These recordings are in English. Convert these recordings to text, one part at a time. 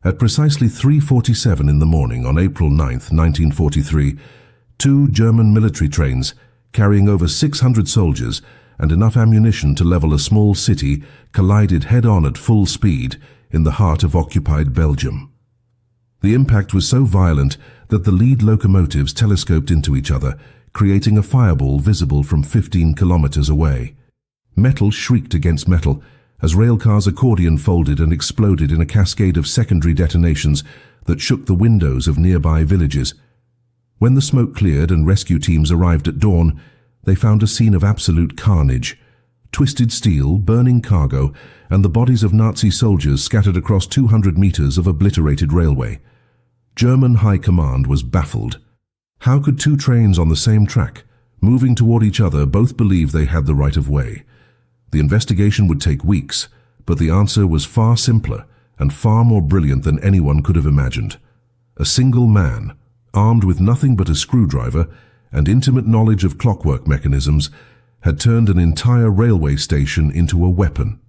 At precisely 3:47 in the morning on April 9, 1943, two German military trains carrying over 600 soldiers and enough ammunition to level a small city collided head-on at full speed in the heart of occupied Belgium. The impact was so violent that the lead locomotives telescoped into each other, creating a fireball visible from 15 kilometers away. Metal shrieked against metal as railcars' accordion folded and exploded in a cascade of secondary detonations that shook the windows of nearby villages. When the smoke cleared and rescue teams arrived at dawn, they found a scene of absolute carnage. Twisted steel, burning cargo, and the bodies of Nazi soldiers scattered across 200 meters of obliterated railway. German High Command was baffled. How could two trains on the same track, moving toward each other, both believe they had the right of way? The investigation would take weeks, but the answer was far simpler and far more brilliant than anyone could have imagined. A single man, armed with nothing but a screwdriver and intimate knowledge of clockwork mechanisms, had turned an entire railway station into a weapon.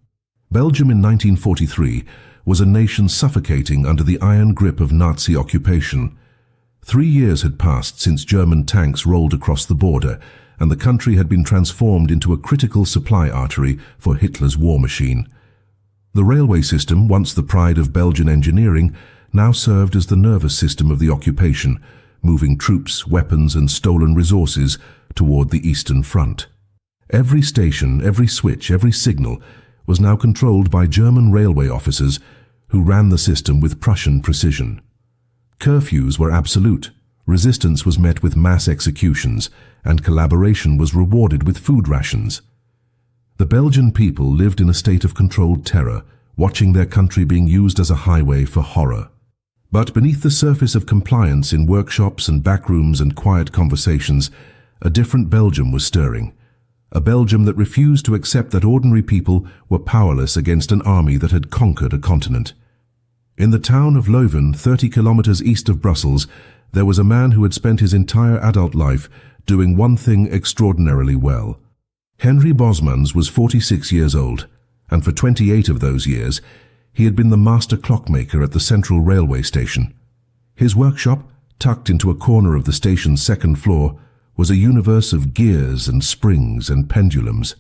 Belgium in 1943 was a nation suffocating under the iron grip of Nazi occupation. 3 years had passed since German tanks rolled across the border, and the country had been transformed into a critical supply artery for Hitler's war machine. The railway system, once the pride of Belgian engineering, now served as the nervous system of the occupation, moving troops, weapons and stolen resources toward the Eastern Front. Every station, every switch, every signal was now controlled by German railway officers who ran the system with Prussian precision. Curfews were absolute, resistance was met with mass executions, and collaboration was rewarded with food rations. The Belgian people lived in a state of controlled terror, watching their country being used as a highway for horror. But beneath the surface of compliance in workshops and backrooms and quiet conversations, a different Belgium was stirring. A Belgium that refused to accept that ordinary people were powerless against an army that had conquered a continent. In the town of Leuven, 30 kilometers east of Brussels, there was a man who had spent his entire adult life doing one thing extraordinarily well. Henry Bosmans was 46 years old, and for 28 of those years, he had been the master clockmaker at the central railway station. His workshop, tucked into a corner of the station's second floor, was a universe of gears and springs and pendulums.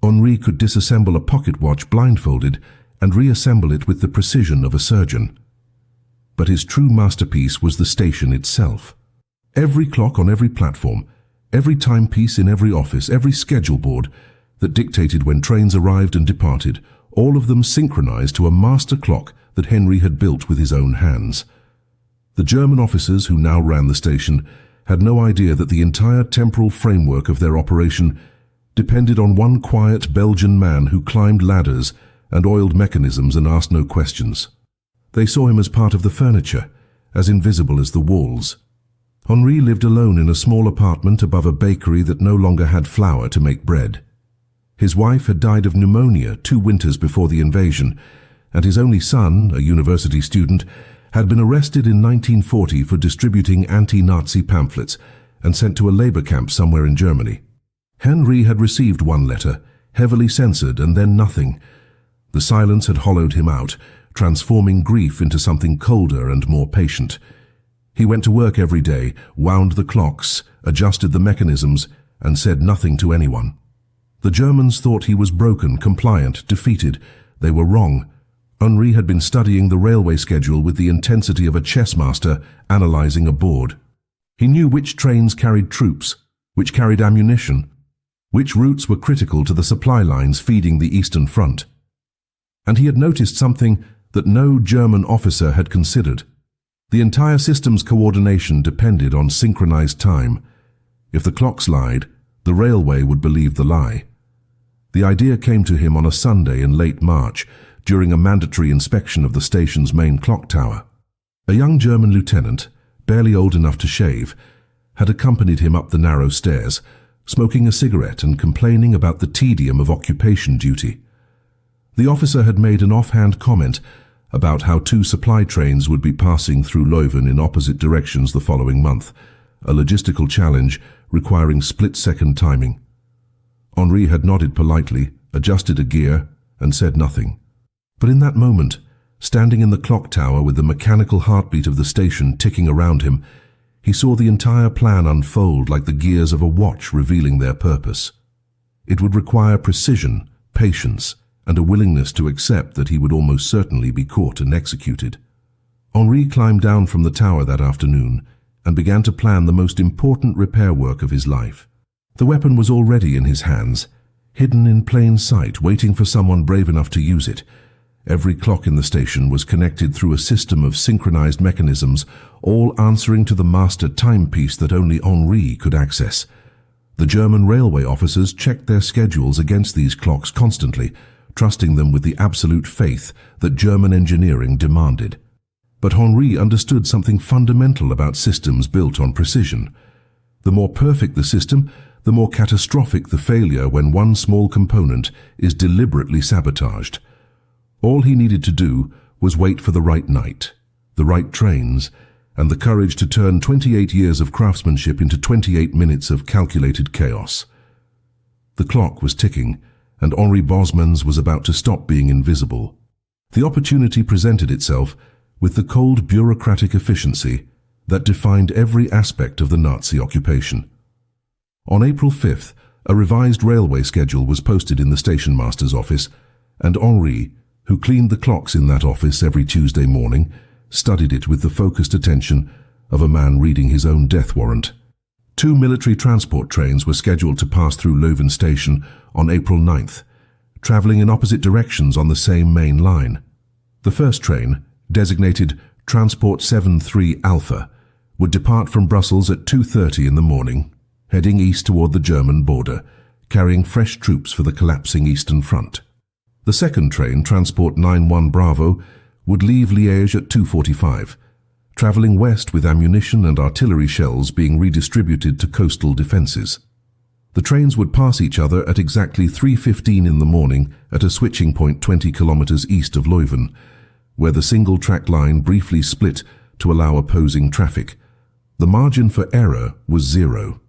Henri could disassemble a pocket watch blindfolded and reassemble it with the precision of a surgeon. But his true masterpiece was the station itself. Every clock on every platform, every timepiece in every office, every schedule board that dictated when trains arrived and departed, all of them synchronized to a master clock that Henry had built with his own hands. The German officers who now ran the station had no idea that the entire temporal framework of their operation depended on one quiet Belgian man who climbed ladders and oiled mechanisms and asked no questions. They saw him as part of the furniture, as invisible as the walls. Henri lived alone in a small apartment above a bakery that no longer had flour to make bread. His wife had died of pneumonia 2 winters before the invasion, and his only son, a university student, had been arrested in 1940 for distributing anti-Nazi pamphlets and sent to a labor camp somewhere in Germany. Henri had received one letter, heavily censored, and then nothing. The silence had hollowed him out, transforming grief into something colder and more patient. He went to work every day, wound the clocks, adjusted the mechanisms, and said nothing to anyone. The Germans thought he was broken, compliant, defeated. They were wrong. Henri had been studying the railway schedule with the intensity of a chess master analyzing a board. He knew which trains carried troops, which carried ammunition, which routes were critical to the supply lines feeding the Eastern Front. And he had noticed something that no German officer had considered. The entire system's coordination depended on synchronized time. If the clocks lied, the railway would believe the lie. The idea came to him on a Sunday in late March, during a mandatory inspection of the station's main clock tower. A young German lieutenant, barely old enough to shave, had accompanied him up the narrow stairs, smoking a cigarette and complaining about the tedium of occupation duty. The officer had made an offhand comment about how 2 supply trains would be passing through Leuven in opposite directions the following month, a logistical challenge requiring split-second timing. Henri had nodded politely, adjusted a gear, and said nothing. But in that moment, Standing in the clock tower with the mechanical heartbeat of the station ticking around him, he saw the entire plan unfold like the gears of a watch revealing their purpose. It would require precision, patience, and a willingness to accept that he would almost certainly be caught and executed. Henri climbed down from the tower that afternoon and began to plan the most important repair work of his life. The weapon was already in his hands, hidden in plain sight, waiting for someone brave enough to use it. Every clock in the station was connected through a system of synchronized mechanisms, all answering to the master timepiece that only Henri could access. The German railway officers checked their schedules against these clocks constantly, trusting them with the absolute faith that German engineering demanded. But Henri understood something fundamental about systems built on precision. The more perfect the system, the more catastrophic the failure when one small component is deliberately sabotaged. All he needed to do was wait for the right night, the right trains, and the courage to turn 28 years of craftsmanship into 28 minutes of calculated chaos. The clock was ticking, and Henri Bosmans was about to stop being invisible. The opportunity presented itself with the cold bureaucratic efficiency that defined every aspect of the Nazi occupation. On April 5th, a revised railway schedule was posted in the station master's office, and Henri, who cleaned the clocks in that office every Tuesday morning, studied it with the focused attention of a man reading his own death warrant. 2 military transport trains were scheduled to pass through Leuven station on April 9th, travelling in opposite directions on the same main line. The first train, designated Transport 73 Alpha, would depart from Brussels at 2:30 in the morning, heading east toward the German border, carrying fresh troops for the collapsing Eastern Front. The second train, Transport 91 Bravo, would leave Liège at 2:45, travelling west with ammunition and artillery shells being redistributed to coastal defences. The trains would pass each other at exactly 3:15 in the morning at a switching point 20 kilometres east of Leuven, where the single-track line briefly split to allow opposing traffic. The margin for error was 0.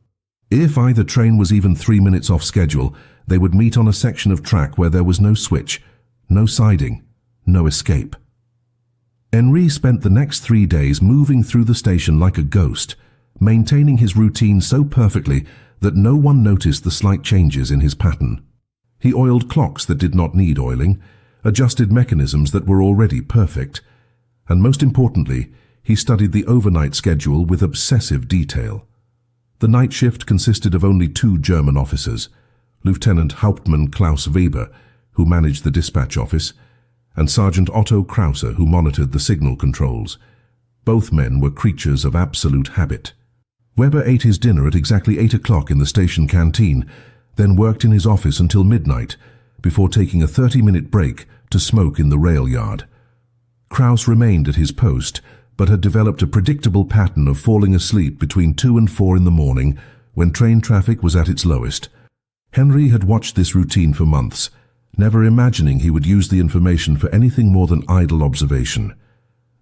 If either train was even 3 minutes off schedule, they would meet on a section of track where there was no switch, no siding, no escape. Henri spent the next 3 days moving through the station like a ghost, maintaining his routine so perfectly that no one noticed the slight changes in his pattern. He oiled clocks that did not need oiling, adjusted mechanisms that were already perfect, and most importantly, he studied the overnight schedule with obsessive detail. The night shift consisted of only 2 German officers, Lieutenant Hauptmann Klaus Weber, who managed the dispatch office, and Sergeant Otto Krause, who monitored the signal controls. Both men were creatures of absolute habit. Weber ate his dinner at exactly 8 o'clock in the station canteen, then worked in his office until midnight, before taking a 30-minute break to smoke in the rail yard. Krause remained at his post, but had developed a predictable pattern of falling asleep between 2 and 4 in the morning when train traffic was at its lowest. Henri had watched this routine for months, never imagining he would use the information for anything more than idle observation.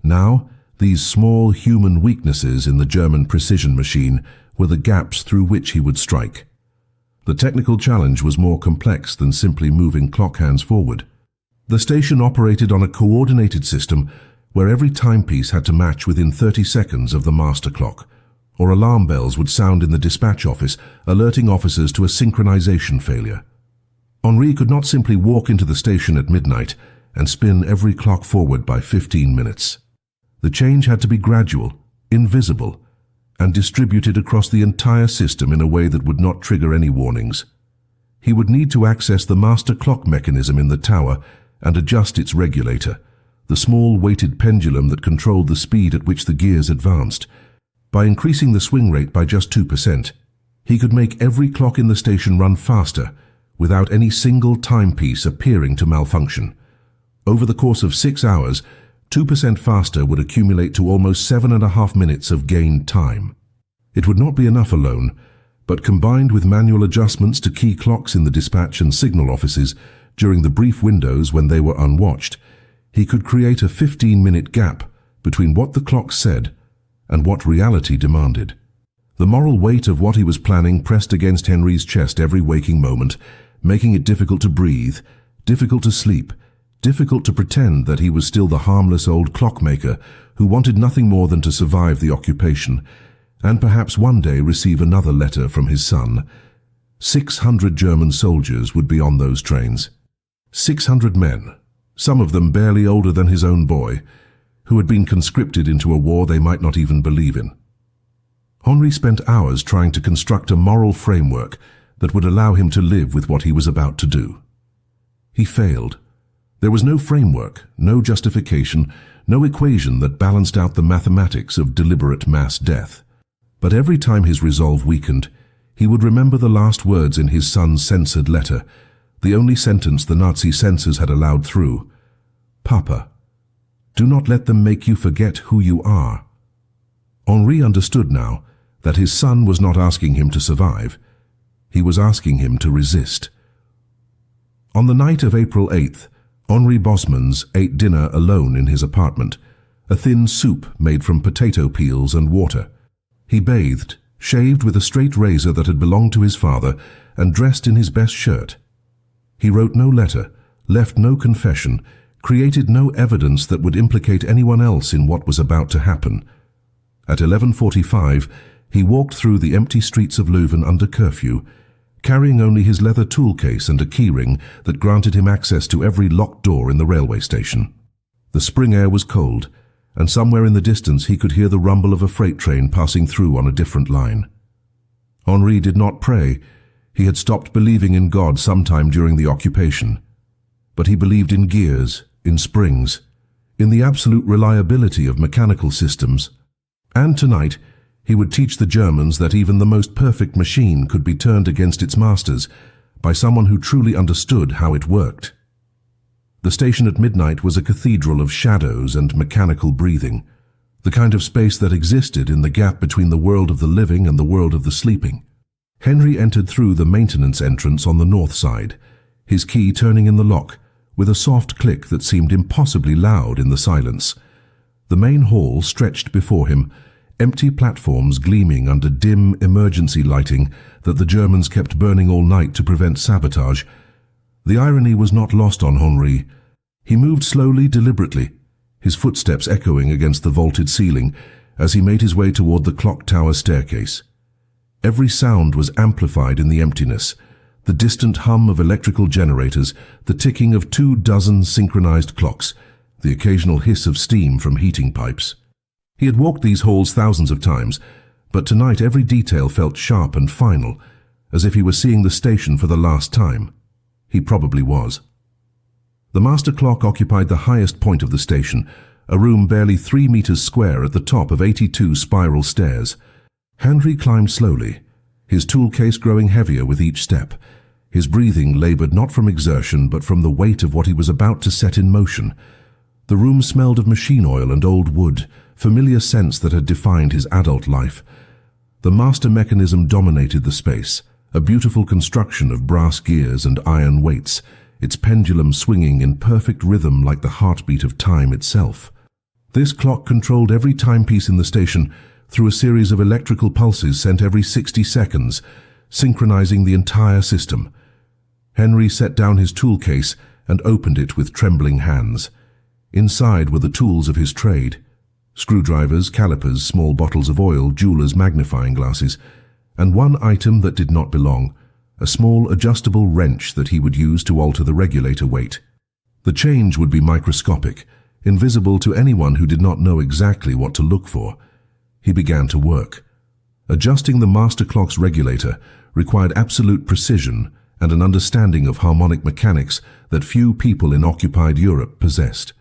Now, these small human weaknesses in the German precision machine were the gaps through which he would strike. The technical challenge was more complex than simply moving clock hands forward. The station operated on a coordinated system where every timepiece had to match within 30 seconds of the master clock, or alarm bells would sound in the dispatch office, alerting officers to a synchronization failure. Henri could not simply walk into the station at midnight and spin every clock forward by 15 minutes. The change had to be gradual, invisible, and distributed across the entire system in a way that would not trigger any warnings. He would need to access the master clock mechanism in the tower and adjust its regulator, the small weighted pendulum that controlled the speed at which the gears advanced. By increasing the swing rate by just 2%, he could make every clock in the station run faster, without any single timepiece appearing to malfunction. Over the course of 6 hours, 2% faster would accumulate to almost 7.5 minutes of gained time. It would not be enough alone, but combined with manual adjustments to key clocks in the dispatch and signal offices during the brief windows when they were unwatched, he could create a 15-minute gap between what the clock said and what reality demanded. The moral weight of what he was planning pressed against Henri's chest every waking moment, making it difficult to breathe, difficult to sleep, Difficult to pretend that he was still the harmless old clockmaker who wanted nothing more than to survive the occupation, and perhaps one day receive another letter from his son. 600 German soldiers would be on those trains. 600 men, some of them barely older than his own boy, who had been conscripted into a war they might not even believe in. Henri spent hours trying to construct a moral framework that would allow him to live with what he was about to do. He failed. There was no framework, no justification, no equation that balanced out the mathematics of deliberate mass death. But every time his resolve weakened, he would remember the last words in his son's censored letter, the only sentence the Nazi censors had allowed through. "Papa, do not let them make you forget who you are." Henri understood now that his son was not asking him to survive. He was asking him to resist. On the night of April 8th, Henri Bosmans ate dinner alone in his apartment, a thin soup made from potato peels and water. He bathed, shaved with a straight razor that had belonged to his father, and dressed in his best shirt. He wrote no letter, left no confession, created no evidence that would implicate anyone else in what was about to happen. At 11:45, he walked through the empty streets of Leuven under curfew, carrying only his leather toolcase and a keyring that granted him access to every locked door in the railway station. The spring air was cold, and somewhere in the distance he could hear the rumble of a freight train passing through on a different line. Henri did not pray. He had stopped believing in God sometime during the occupation. But he believed in gears, in springs, in the absolute reliability of mechanical systems. And tonight, he would teach the Germans that even the most perfect machine could be turned against its masters by someone who truly understood how it worked. The station at midnight was a cathedral of shadows and mechanical breathing, the kind of space that existed in the gap between the world of the living and the world of the sleeping. Henri entered through the maintenance entrance on the north side, his key turning in the lock with a soft click that seemed impossibly loud in the silence. The main hall stretched before him, empty platforms gleaming under dim emergency lighting that the Germans kept burning all night to prevent sabotage. The irony was not lost on Henri. He moved slowly, deliberately, his footsteps echoing against the vaulted ceiling as he made his way toward the clock tower staircase. Every sound was amplified in the emptiness, the distant hum of electrical generators, the ticking of 24 synchronized clocks, the occasional hiss of steam from heating pipes. He had walked these halls thousands of times, but tonight every detail felt sharp and final, as if he were seeing the station for the last time. He probably was. The master clock occupied the highest point of the station, a room barely 3 meters square at the top of 82 spiral stairs. Henri climbed slowly, his toolcase growing heavier with each step. His breathing labored not from exertion but from the weight of what he was about to set in motion. The room smelled of machine oil and old wood, familiar scents that had defined his adult life. The master mechanism dominated the space, a beautiful construction of brass gears and iron weights, its pendulum swinging in perfect rhythm like the heartbeat of time itself. This clock controlled every timepiece in the station through a series of electrical pulses sent every 60 seconds, synchronizing the entire system. Henri set down his toolcase and opened it with trembling hands. Inside were the tools of his trade: screwdrivers, calipers, small bottles of oil, jewelers' magnifying glasses, and one item that did not belong, a small adjustable wrench that he would use to alter the regulator weight. The change would be microscopic, invisible to anyone who did not know exactly what to look for. He began to work. Adjusting the master clock's regulator required absolute precision and an understanding of harmonic mechanics that few people in occupied Europe possessed.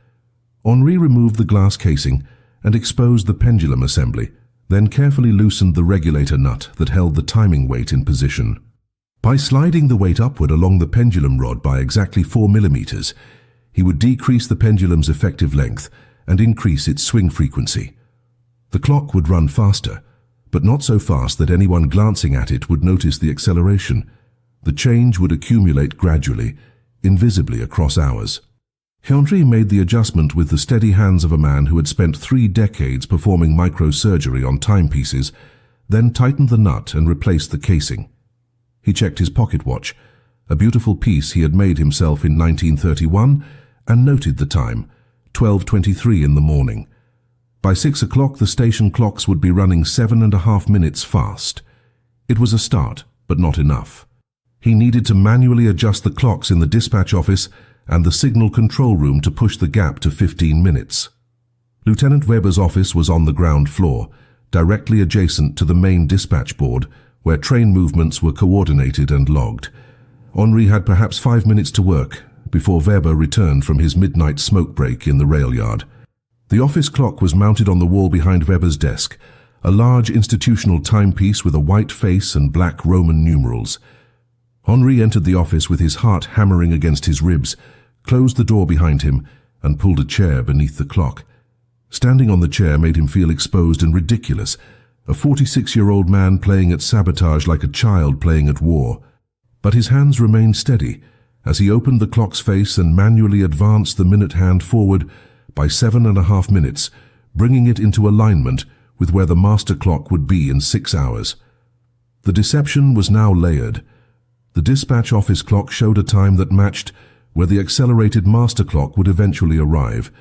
Henri removed the glass casing and exposed the pendulum assembly, then carefully loosened the regulator nut that held the timing weight in position. By sliding the weight upward along the pendulum rod by exactly 4 millimeters, he would decrease the pendulum's effective length and increase its swing frequency. The clock would run faster, but not so fast that anyone glancing at it would notice the acceleration. The change would accumulate gradually, invisibly across hours. Henri made the adjustment with the steady hands of a man who had spent 3 decades performing microsurgery on timepieces, then tightened the nut and replaced the casing. He checked his pocket watch, a beautiful piece he had made himself in 1931 and noted the time, 12:23 in the morning. By 6 o'clock, the station clocks would be running 7.5 minutes fast. It was a start, but not enough. He needed to manually adjust the clocks in the dispatch office and the signal control room to push the gap to 15 minutes. Lieutenant Weber's office was on the ground floor, directly adjacent to the main dispatch board, where train movements were coordinated and logged. Henri had perhaps 5 minutes to work before Weber returned from his midnight smoke break in the rail yard. The office clock was mounted on the wall behind Weber's desk, a large institutional timepiece with a white face and black Roman numerals. Henri entered the office with his heart hammering against his ribs, closed the door behind him, and pulled a chair beneath the clock. Standing on the chair made him feel exposed and ridiculous, a 46-year-old man playing at sabotage like a child playing at war. But his hands remained steady as he opened the clock's face and manually advanced the minute hand forward by 7.5 minutes, bringing it into alignment with where the master clock would be in 6 hours. The deception was now layered. The dispatch office clock showed a time that matched where the accelerated master clock would eventually arrive,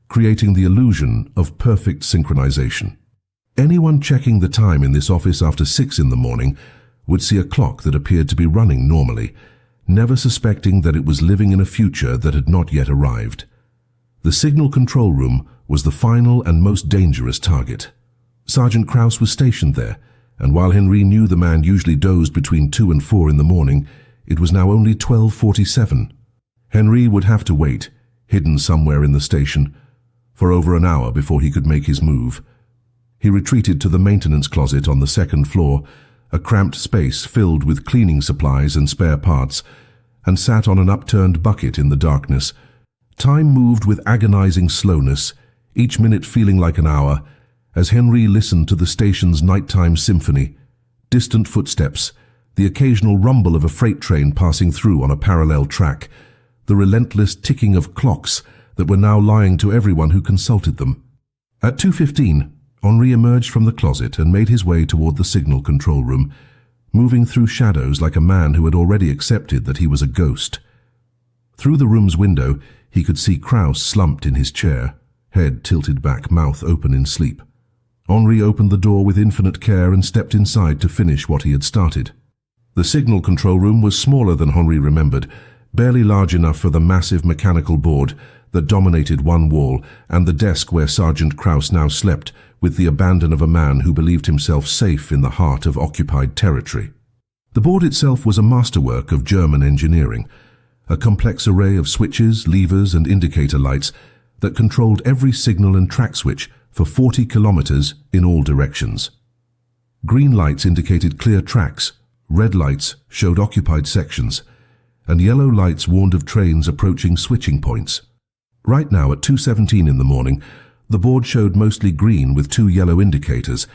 creating the illusion of perfect synchronization. Anyone checking the time in this office after 6 in the morning would see a clock that appeared to be running normally, never suspecting that it was living in a future that had not yet arrived. The signal control room was the final and most dangerous target. Sergeant Krauss was stationed there, and while Henri knew the man usually dozed between 2 and 4 in the morning, it was now only 12:47. Henri would have to wait, hidden somewhere in the station, for over an hour before he could make his move. He retreated to the maintenance closet on the second floor, a cramped space filled with cleaning supplies and spare parts, and sat on an upturned bucket in the darkness. Time moved with agonizing slowness, each minute feeling like an hour, as Henri listened to the station's nighttime symphony, distant footsteps, the occasional rumble of a freight train passing through on a parallel track, the relentless ticking of clocks that were now lying to everyone who consulted them. At 2:15, Henri emerged from the closet and made his way toward the signal control room, moving through shadows like a man who had already accepted that he was a ghost. Through the room's window, he could see Krauss slumped in his chair, head tilted back, mouth open in sleep. Henri opened the door with infinite care and stepped inside to finish what he had started. The signal control room was smaller than Henri remembered, barely large enough for the massive mechanical board that dominated one wall and the desk where Sergeant Krauss now slept with the abandon of a man who believed himself safe in the heart of occupied territory. The board itself was a masterwork of German engineering, a complex array of switches, levers and indicator lights that controlled every signal and track switch for 40 kilometers in all directions. Green lights indicated clear tracks, red lights showed occupied sections, and yellow lights warned of trains approaching switching points. Right now at 2:17 in the morning, the board showed mostly green with 2 yellow indicators,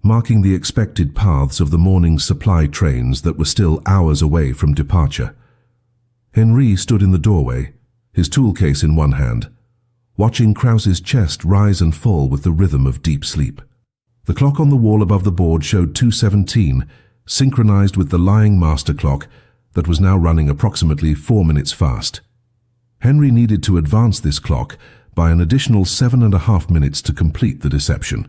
marking the expected paths of the morning's supply trains that were still hours away from departure. Henri stood in the doorway, his tool case in one hand, watching Krauss's chest rise and fall with the rhythm of deep sleep. The clock on the wall above the board showed 2:17, synchronized with the lying master clock that was now running approximately 4 minutes fast. Henri needed to advance this clock by an additional 7.5 minutes to complete the deception.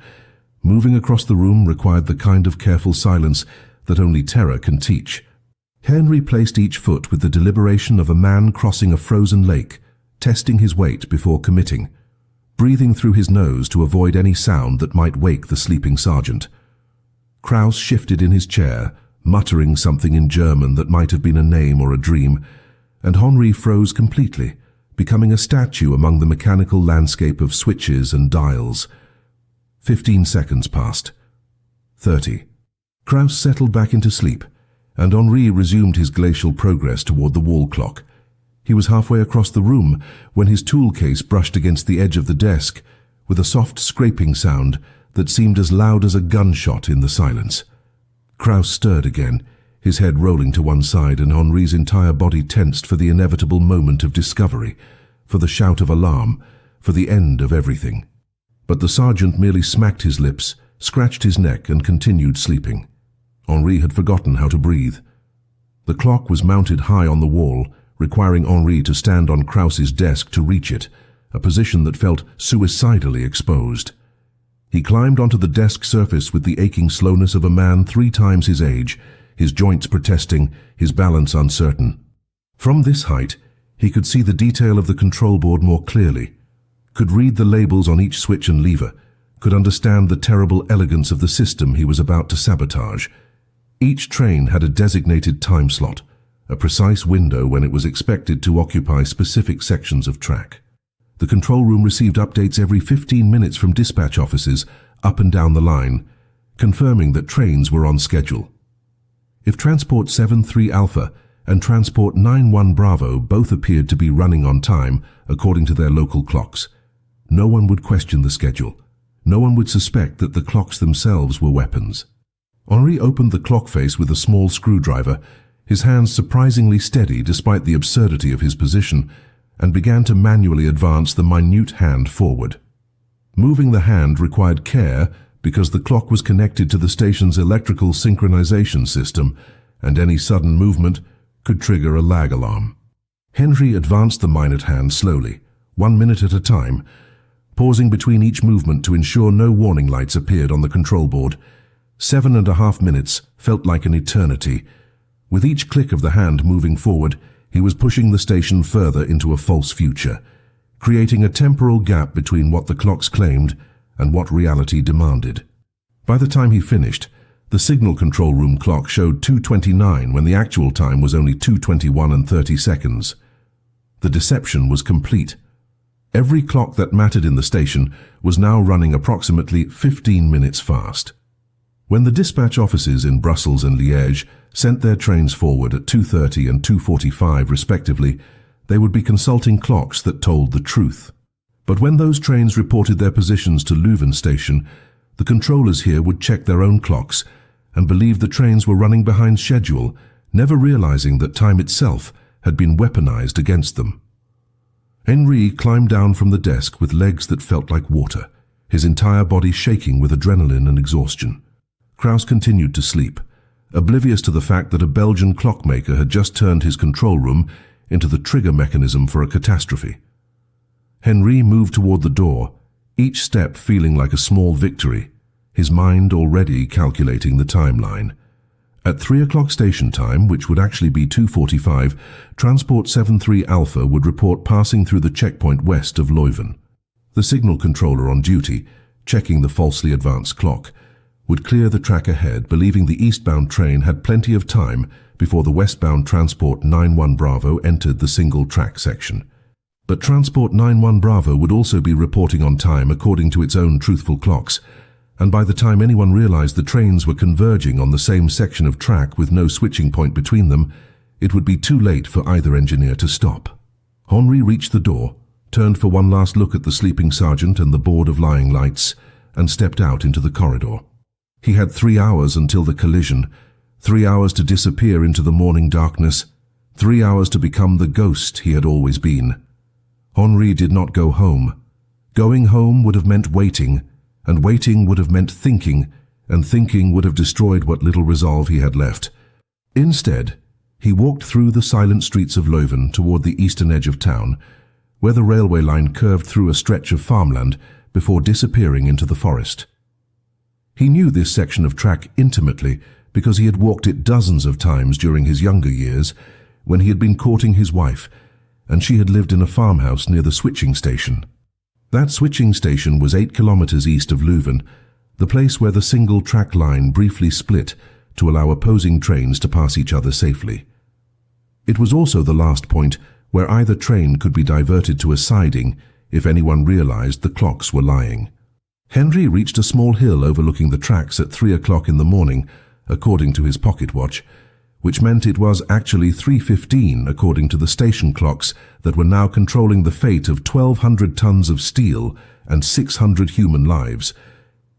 Moving across the room required the kind of careful silence that only terror can teach. Henri placed each foot with the deliberation of a man crossing a frozen lake, testing his weight before committing, breathing through his nose to avoid any sound that might wake the sleeping sergeant. Krauss shifted in his chair, muttering something in German that might have been a name or a dream, and Henri froze completely, becoming a statue among the mechanical landscape of switches and dials. 15 seconds passed. 30. Krauss settled back into sleep, and Henri resumed his glacial progress toward the wall clock. He was halfway across the room when his tool case brushed against the edge of the desk with a soft scraping sound that seemed as loud as a gunshot in the silence. Krauss stirred again, his head rolling to one side, and Henri's entire body tensed for the inevitable moment of discovery, for the shout of alarm, for the end of everything. But the sergeant merely smacked his lips, scratched his neck, and continued sleeping. Henri had forgotten how to breathe. The clock was mounted high on the wall, requiring Henri to stand on Krauss's desk to reach it, a position that felt suicidally exposed. He climbed onto the desk surface with the aching slowness of a man 3 times his age, his joints protesting, his balance uncertain. From this height, he could see the detail of the control board more clearly, could read the labels on each switch and lever, could understand the terrible elegance of the system he was about to sabotage. Each train had a designated time slot, a precise window when it was expected to occupy specific sections of track. The control room received updates every 15 minutes from dispatch offices up and down the line, confirming that trains were on schedule. If Transport 73 Alpha and Transport 91 Bravo both appeared to be running on time according to their local clocks, no one would question the schedule. No one would suspect that the clocks themselves were weapons. Henri opened the clock face with a small screwdriver, his hands surprisingly steady despite the absurdity of his position, and began to manually advance the minute hand forward. Moving the hand required care because the clock was connected to the station's electrical synchronization system, and any sudden movement could trigger a lag alarm. Henri advanced the minute hand slowly, 1 minute at a time, pausing between each movement to ensure no warning lights appeared on the control board. 7.5 minutes felt like an eternity. With each click of the hand moving forward, he was pushing the station further into a false future, creating a temporal gap between what the clocks claimed and what reality demanded. By the time he finished, the signal control room clock showed 2:29 when the actual time was only 2:21 and 30 seconds. The deception was complete. Every clock that mattered in the station was now running approximately 15 minutes fast. When the dispatch offices in Brussels and Liège sent their trains forward at 2:30 and 2:45 respectively, they would be consulting clocks that told the truth. But when those trains reported their positions to Leuven station, the controllers here would check their own clocks and believe the trains were running behind schedule, never realizing that time itself had been weaponized against them. Henri climbed down from the desk with legs that felt like water, his entire body shaking with adrenaline and exhaustion. Krauss continued to sleep, oblivious to the fact that a Belgian clockmaker had just turned his control room into the trigger mechanism for a catastrophe. Henri moved toward the door, each step feeling like a small victory, his mind already calculating the timeline. At 3 o'clock station time, which would actually be 2:45, Transport 73 Alpha would report passing through the checkpoint west of Leuven. The signal controller on duty, checking the falsely advanced clock, would clear the track ahead, believing the eastbound train had plenty of time before the westbound Transport 91 Bravo entered the single track section. But Transport 91 Bravo would also be reporting on time according to its own truthful clocks, and by the time anyone realized the trains were converging on the same section of track with no switching point between them, it would be too late for either engineer to stop. Henri reached the door, turned for one last look at the sleeping sergeant and the board of lying lights, and stepped out into the corridor. He had 3 hours until the collision, 3 hours to disappear into the morning darkness, 3 hours to become the ghost he had always been. Henri did not go home. Going home would have meant waiting, and waiting would have meant thinking, and thinking would have destroyed what little resolve he had left. Instead, he walked through the silent streets of Leuven toward the eastern edge of town, where the railway line curved through a stretch of farmland before disappearing into the forest. He knew this section of track intimately because he had walked it dozens of times during his younger years when he had been courting his wife, and she had lived in a farmhouse near the switching station. That switching station was 8 kilometers east of Leuven, the place where the single track line briefly split to allow opposing trains to pass each other safely. It was also the last point where either train could be diverted to a siding if anyone realized the clocks were lying. Henri reached a small hill overlooking the tracks at 3 o'clock in the morning, according to his pocket watch, which meant it was actually 3:15 according to the station clocks that were now controlling the fate of 1,200 tons of steel and 600 human lives.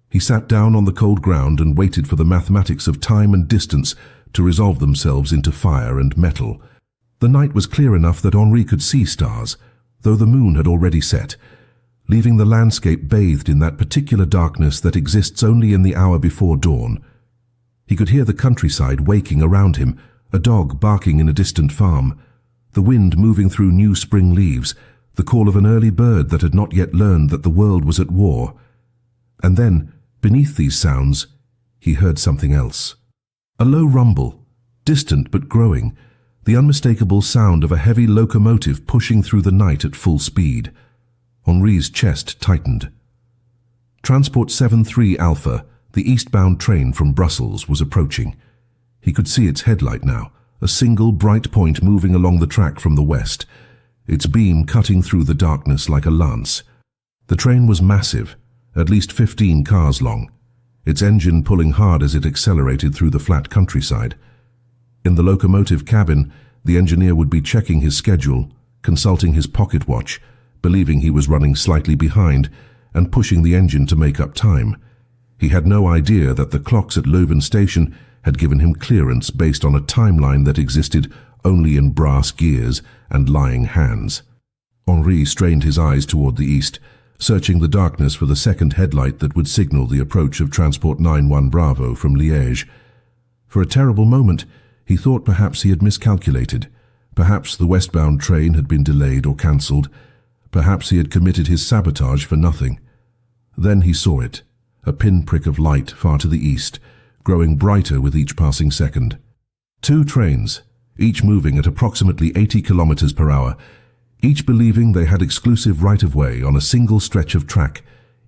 He sat down on the cold ground and waited for the mathematics of time and distance to resolve themselves into fire and metal. The night was clear enough that Henri could see stars, though the moon had already set, leaving the landscape bathed in that particular darkness that exists only in the hour before dawn. He could hear the countryside waking around him, a dog barking in a distant farm, the wind moving through new spring leaves, the call of an early bird that had not yet learned that the world was at war. And then, beneath these sounds, he heard something else. A low rumble, distant but growing, the unmistakable sound of a heavy locomotive pushing through the night at full speed. Henri's chest tightened. Transport 73 Alpha, the eastbound train from Brussels, was approaching. He could see its headlight now, a single bright point moving along the track from the west, its beam cutting through the darkness like a lance. The train was massive, at least 15 cars long, its engine pulling hard as it accelerated through the flat countryside. In the locomotive cabin, the engineer would be checking his schedule, consulting his pocket watch, believing he was running slightly behind, and pushing the engine to make up time. He had no idea that the clocks at Leuven station had given him clearance based on a timeline that existed only in brass gears and lying hands. Henri strained his eyes toward the east, searching the darkness for the second headlight that would signal the approach of Transport 91 Bravo from Liège. For a terrible moment, he thought perhaps he had miscalculated. Perhaps the westbound train had been delayed or cancelled. Perhaps he had committed his sabotage for nothing. Then he saw it, a pinprick of light far to the east, growing brighter with each passing second. Two trains, each moving at approximately 80 kilometers per hour, each believing they had exclusive right-of-way on a single stretch of track,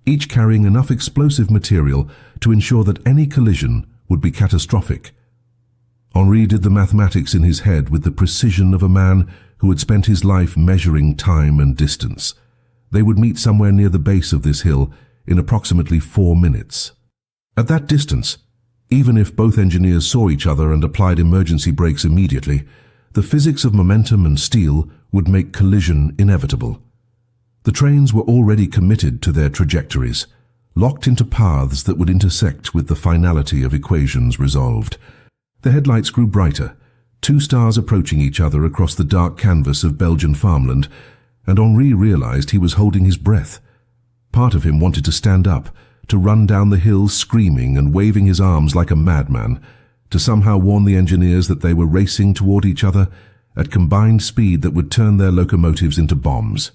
each carrying enough explosive material to ensure that any collision would be catastrophic. Henri did the mathematics in his head with the precision of a man who had spent his life measuring time and distance. They would meet somewhere near the base of this hill in approximately 4 minutes. At that distance, even if both engineers saw each other and applied emergency brakes immediately, the physics of momentum and steel would make collision inevitable. The trains were already committed to their trajectories, locked into paths that would intersect with the finality of equations resolved. The headlights grew brighter, 2 stars approaching each other across the dark canvas of Belgian farmland, and Henri realized he was holding his breath. Part of him wanted to stand up, to run down the hill screaming and waving his arms like a madman, to somehow warn the engineers that they were racing toward each other at combined speed that would turn their locomotives into bombs.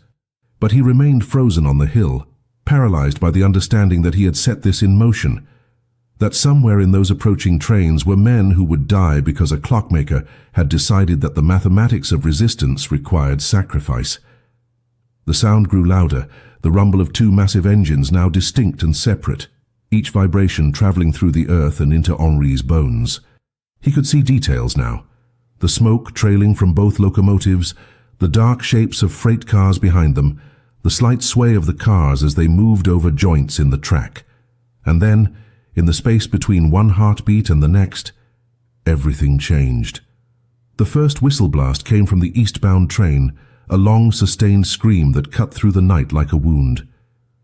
But he remained frozen on the hill, paralyzed by the understanding that he had set this in motion, that somewhere in those approaching trains were men who would die because a clockmaker had decided that the mathematics of resistance required sacrifice. The sound grew louder, the rumble of 2 massive engines now distinct and separate, each vibration traveling through the earth and into Henri's bones. He could see details now, the smoke trailing from both locomotives, the dark shapes of freight cars behind them, the slight sway of the cars as they moved over joints in the track. And then, in the space between one heartbeat and the next, everything changed. The first whistle blast came from the eastbound train, a long, sustained scream that cut through the night like a wound.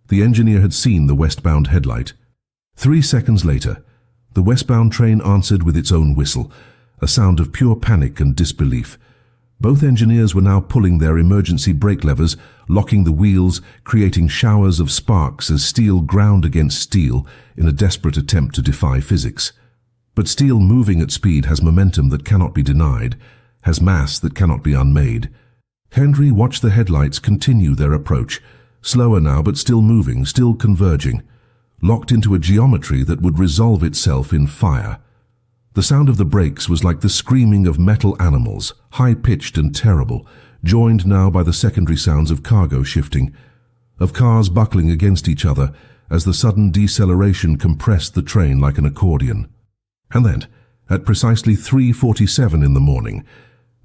The engineer had seen the westbound headlight. 3 seconds later, the westbound train answered with its own whistle, a sound of pure panic and disbelief. Both engineers were now pulling their emergency brake levers, locking the wheels, creating showers of sparks as steel ground against steel in a desperate attempt to defy physics. But steel moving at speed has momentum that cannot be denied, has mass that cannot be unmade. Henri watched the headlights continue their approach, slower now but still moving, still converging, locked into a geometry that would resolve itself in fire. The sound of the brakes was like the screaming of metal animals, high-pitched and terrible, joined now by the secondary sounds of cargo shifting, of cars buckling against each other as the sudden deceleration compressed the train like an accordion. And then, at precisely 3:47 in the morning,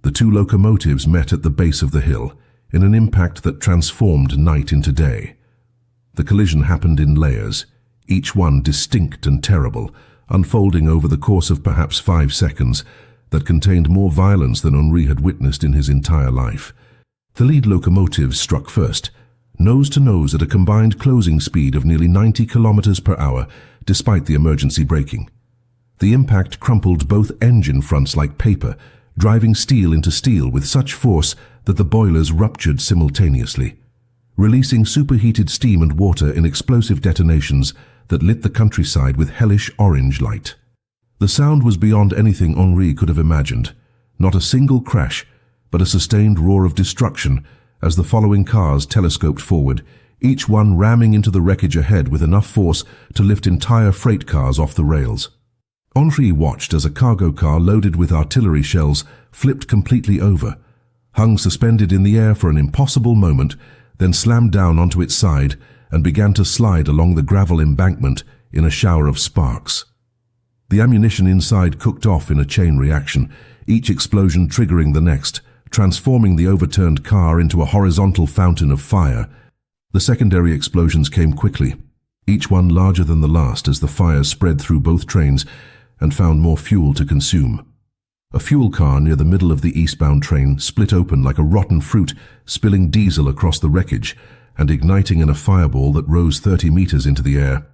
the 2 locomotives met at the base of the hill, in an impact that transformed night into day. The collision happened in layers, each one distinct and terrible, unfolding over the course of perhaps 5 seconds, that contained more violence than Henri had witnessed in his entire life. The lead locomotives struck first, nose to nose at a combined closing speed of nearly 90 kilometers per hour, despite the emergency braking. The impact crumpled both engine fronts like paper, driving steel into steel with such force that the boilers ruptured simultaneously, releasing superheated steam and water in explosive detonations that lit the countryside with hellish orange light. The sound was beyond anything Henri could have imagined. Not a single crash, but a sustained roar of destruction as the following cars telescoped forward, each one ramming into the wreckage ahead with enough force to lift entire freight cars off the rails. Henri watched as a cargo car loaded with artillery shells flipped completely over, hung suspended in the air for an impossible moment, then slammed down onto its side and began to slide along the gravel embankment in a shower of sparks. The ammunition inside cooked off in a chain reaction, each explosion triggering the next, transforming the overturned car into a horizontal fountain of fire. The secondary explosions came quickly, each one larger than the last as the fires spread through both trains and found more fuel to consume. A fuel car near the middle of the eastbound train split open like a rotten fruit, spilling diesel across the wreckage and igniting in a fireball that rose 30 meters into the air.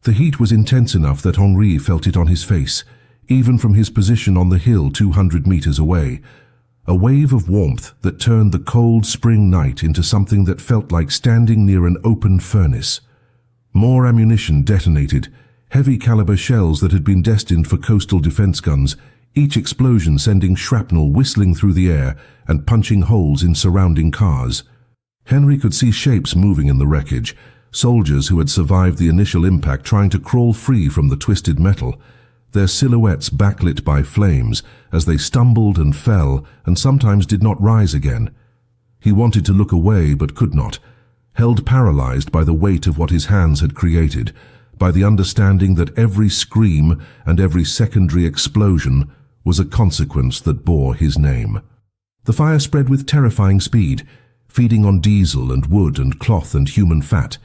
The heat was intense enough that Henri felt it on his face, even from his position on the hill 200 meters away. A wave of warmth that turned the cold spring night into something that felt like standing near an open furnace. More ammunition detonated, heavy caliber shells that had been destined for coastal defense guns, each explosion sending shrapnel whistling through the air and punching holes in surrounding cars. Henry could see shapes moving in the wreckage, soldiers who had survived the initial impact trying to crawl free from the twisted metal, their silhouettes backlit by flames as they stumbled and fell and sometimes did not rise again. He wanted to look away but could not, held paralyzed by the weight of what his hands had created, by the understanding that every scream and every secondary explosion was a consequence that bore his name. The fire spread with terrifying speed, feeding on diesel and wood and cloth and human fat,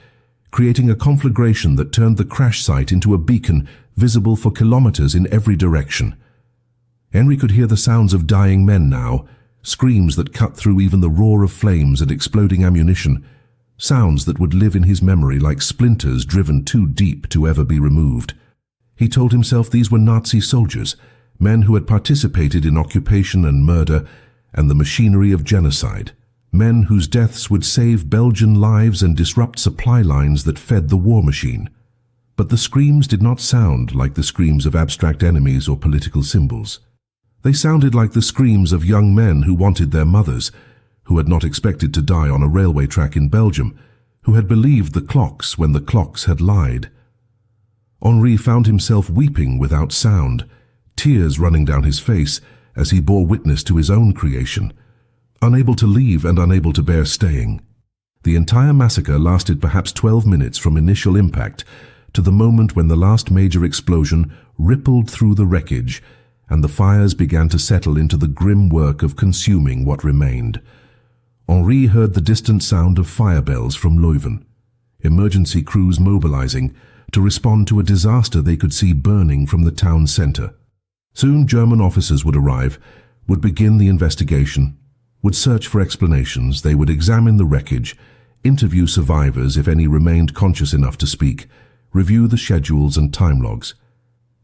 creating a conflagration that turned the crash site into a beacon visible for kilometers in every direction. Henry could hear the sounds of dying men now, screams that cut through even the roar of flames and exploding ammunition, sounds that would live in his memory like splinters driven too deep to ever be removed. He told himself these were Nazi soldiers, men who had participated in occupation and murder and the machinery of genocide, men whose deaths would save Belgian lives and disrupt supply lines that fed the war machine. But the screams did not sound like the screams of abstract enemies or political symbols. They sounded like the screams of young men who wanted their mothers, who had not expected to die on a railway track in Belgium, who had believed the clocks when the clocks had lied. Henri found himself weeping without sound, tears running down his face as he bore witness to his own creation, unable to leave and unable to bear staying. The entire massacre lasted perhaps 12 minutes from initial impact to the moment when the last major explosion rippled through the wreckage and the fires began to settle into the grim work of consuming what remained. Henri heard the distant sound of fire bells from Leuven, emergency crews mobilizing to respond to a disaster they could see burning from the town center. Soon German officers would arrive, would begin the investigation, would search for explanations, they would examine the wreckage, interview survivors if any remained conscious enough to speak, review the schedules and time logs.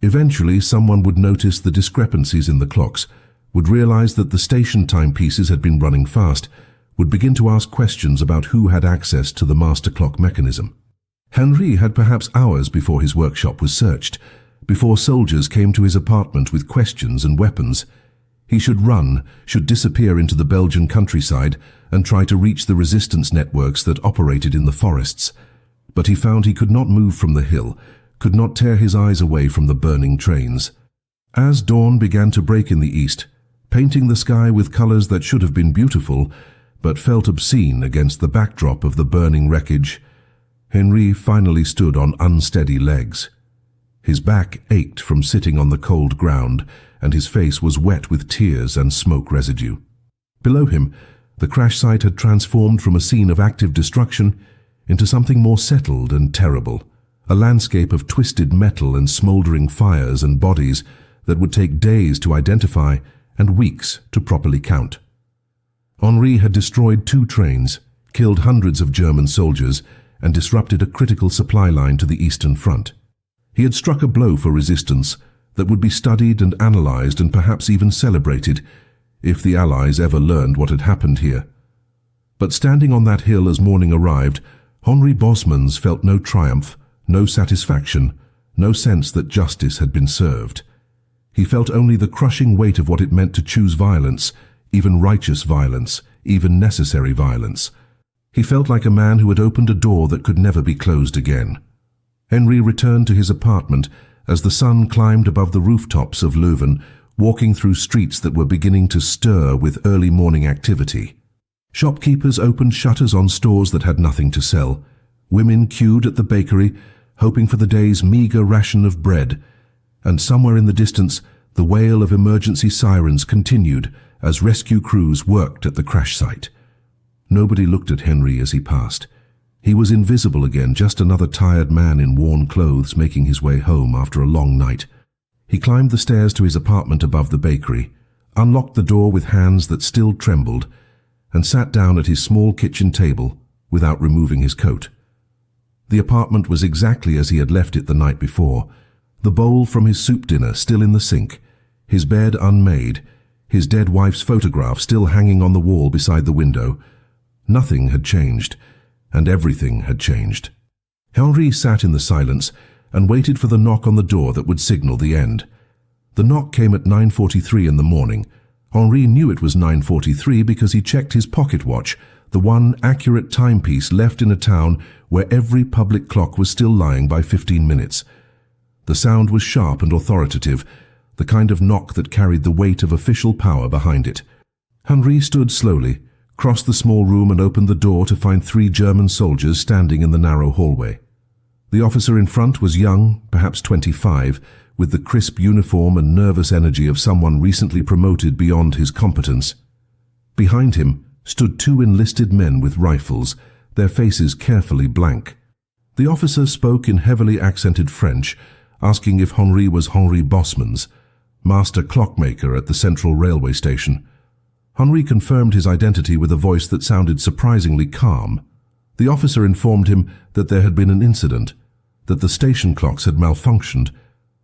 Eventually, someone would notice the discrepancies in the clocks, would realize that the station timepieces had been running fast, would begin to ask questions about who had access to the master clock mechanism. Henri had perhaps hours before his workshop was searched, before soldiers came to his apartment with questions and weapons. He should run, should disappear into the Belgian countryside and try to reach the resistance networks that operated in the forests. But he found he could not move from the hill, could not tear his eyes away from the burning trains. As dawn began to break in the east, painting the sky with colors that should have been beautiful, but felt obscene against the backdrop of the burning wreckage, Henri finally stood on unsteady legs. His back ached from sitting on the cold ground, and his face was wet with tears and smoke residue. Below him, the crash site had transformed from a scene of active destruction into something more settled and terrible, a landscape of twisted metal and smoldering fires and bodies that would take days to identify and weeks to properly count. Henri had destroyed 2 trains, killed hundreds of German soldiers, and disrupted a critical supply line to the Eastern Front. He had struck a blow for resistance that would be studied and analyzed and perhaps even celebrated if the Allies ever learned what had happened here. But standing on that hill as morning arrived, Henri Bosmans felt no triumph, no satisfaction, no sense that justice had been served. He felt only the crushing weight of what it meant to choose violence, even righteous violence, even necessary violence. He felt like a man who had opened a door that could never be closed again. Henry returned to his apartment as the sun climbed above the rooftops of Leuven, walking through streets that were beginning to stir with early morning activity. Shopkeepers opened shutters on stores that had nothing to sell. Women queued at the bakery, hoping for the day's meager ration of bread. And somewhere in the distance, the wail of emergency sirens continued as rescue crews worked at the crash site. Nobody looked at Henry as he passed. He was invisible again, just another tired man in worn clothes making his way home after a long night. He climbed the stairs to his apartment above the bakery, unlocked the door with hands that still trembled, and sat down at his small kitchen table without removing his coat. The apartment was exactly as he had left it the night before, the bowl from his soup dinner still in the sink, his bed unmade, his dead wife's photograph still hanging on the wall beside the window. Nothing had changed, and everything had changed. Henri sat in the silence and waited for the knock on the door that would signal the end. The knock came at 9:43 in the morning. Henri knew it was 9:43 because he checked his pocket watch, the one accurate timepiece left in a town where every public clock was still lying by 15 minutes. The sound was sharp and authoritative, the kind of knock that carried the weight of official power behind it. Henri stood slowly, crossed the small room and opened the door to find 3 German soldiers standing in the narrow hallway. The officer in front was young, perhaps 25, with the crisp uniform and nervous energy of someone recently promoted beyond his competence. Behind him stood 2 enlisted men with rifles, their faces carefully blank. The officer spoke in heavily accented French, asking if Henri was Henri Bosmans, master clockmaker at the central railway station. Henri confirmed his identity with a voice that sounded surprisingly calm. The officer informed him that there had been an incident, that the station clocks had malfunctioned,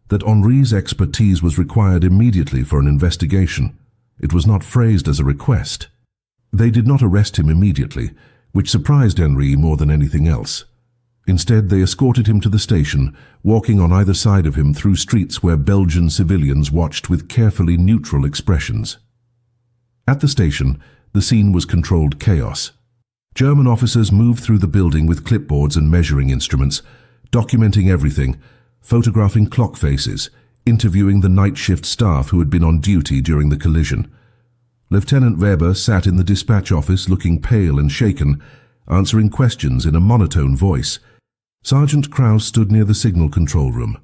that Henri's expertise was required immediately for an investigation. It was not phrased as a request. They did not arrest him immediately, which surprised Henri more than anything else. Instead, they escorted him to the station, walking on either side of him through streets where Belgian civilians watched with carefully neutral expressions. At the station, the scene was controlled chaos. German officers moved through the building with clipboards and measuring instruments, documenting everything, photographing clock faces, interviewing the night shift staff who had been on duty during the collision. Lieutenant Weber sat in the dispatch office looking pale and shaken, answering questions in a monotone voice. Sergeant Krauss stood near the signal control room,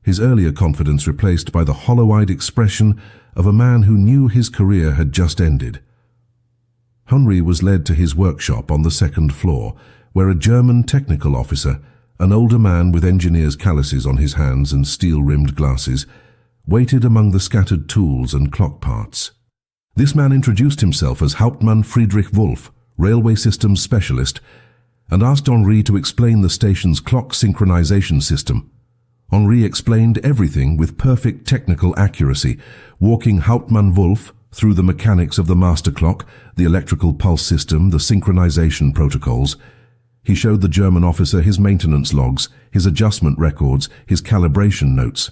his earlier confidence replaced by the hollow-eyed expression of a man who knew his career had just ended. Henri was led to his workshop on the 2nd floor, where a German technical officer, an older man with engineer's calluses on his hands and steel-rimmed glasses, waited among the scattered tools and clock parts. This man introduced himself as Hauptmann Friedrich Wolf, railway systems specialist, and asked Henri to explain the station's clock synchronization system. Henri explained everything with perfect technical accuracy, walking Hauptmann Wolf through the mechanics of the master clock, the electrical pulse system, the synchronization protocols. He showed the German officer his maintenance logs, his adjustment records, his calibration notes.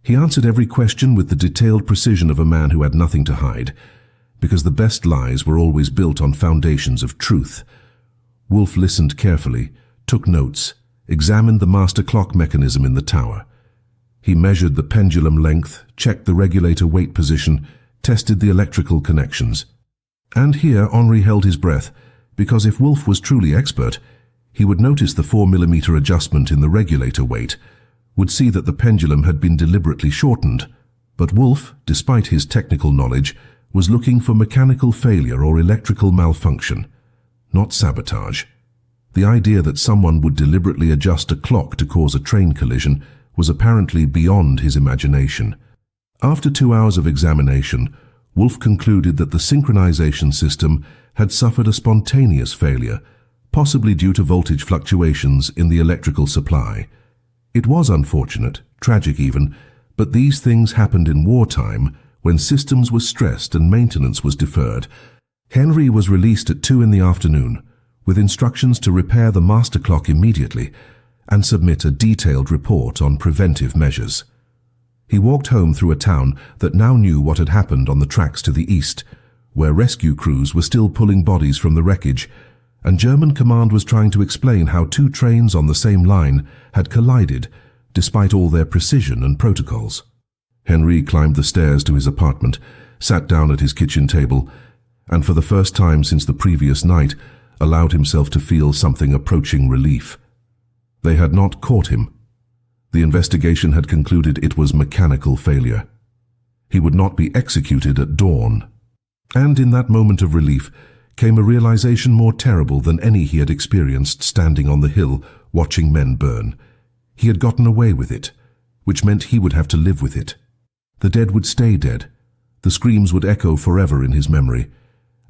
He answered every question with the detailed precision of a man who had nothing to hide, because the best lies were always built on foundations of truth. Wolf listened carefully, took notes, examined the master clock mechanism in the tower. He measured the pendulum length, checked the regulator weight position, tested the electrical connections. And here Henri held his breath, because if Wolf was truly expert, he would notice the 4mm adjustment in the regulator weight, would see that the pendulum had been deliberately shortened. But Wolf, despite his technical knowledge, was looking for mechanical failure or electrical malfunction, not sabotage. The idea that someone would deliberately adjust a clock to cause a train collision was apparently beyond his imagination. After 2 hours of examination, Wolf concluded that the synchronization system had suffered a spontaneous failure, possibly due to voltage fluctuations in the electrical supply. It was unfortunate, tragic even, but these things happened in wartime when systems were stressed and maintenance was deferred. Henri was released at 2 in the afternoon, with instructions to repair the master clock immediately and submit a detailed report on preventive measures. He walked home through a town that now knew what had happened on the tracks to the east, where rescue crews were still pulling bodies from the wreckage, and German command was trying to explain how two trains on the same line had collided, despite all their precision and protocols. Henri climbed the stairs to his apartment, sat down at his kitchen table, and for the first time since the previous night, allowed himself to feel something approaching relief. They had not caught him. The investigation had concluded it was mechanical failure. He would not be executed at dawn. And in that moment of relief came a realization more terrible than any he had experienced standing on the hill watching men burn. He had gotten away with it, which meant he would have to live with it. The dead would stay dead. The screams would echo forever in his memory,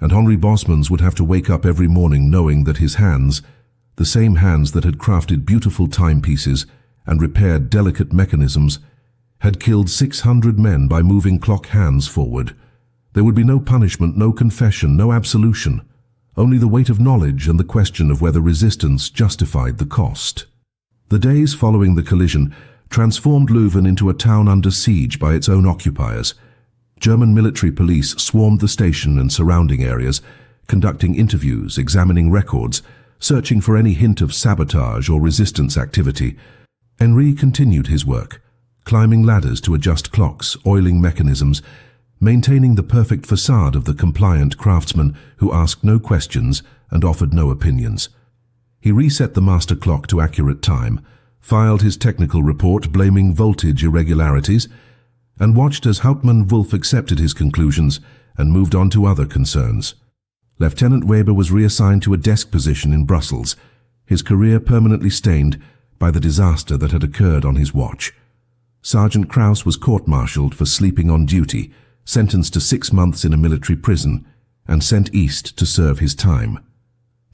and Henri Bosmans would have to wake up every morning knowing that his hands, the same hands that had crafted beautiful timepieces and repaired delicate mechanisms, had killed 600 men by moving clock hands forward. There would be no punishment, no confession, no absolution, only the weight of knowledge and the question of whether resistance justified the cost. The days following the collision transformed Leuven into a town under siege by its own occupiers. German military police swarmed the station and surrounding areas, conducting interviews, examining records, searching for any hint of sabotage or resistance activity. Henri continued his work, climbing ladders to adjust clocks, oiling mechanisms, maintaining the perfect facade of the compliant craftsman who asked no questions and offered no opinions. He reset the master clock to accurate time, filed his technical report blaming voltage irregularities, and watched as Hauptmann Wolf accepted his conclusions and moved on to other concerns. Lieutenant Weber was reassigned to a desk position in Brussels, his career permanently stained by the disaster that had occurred on his watch. Sergeant Kraus was court-martialed for sleeping on duty, sentenced to 6 months in a military prison, and sent east to serve his time.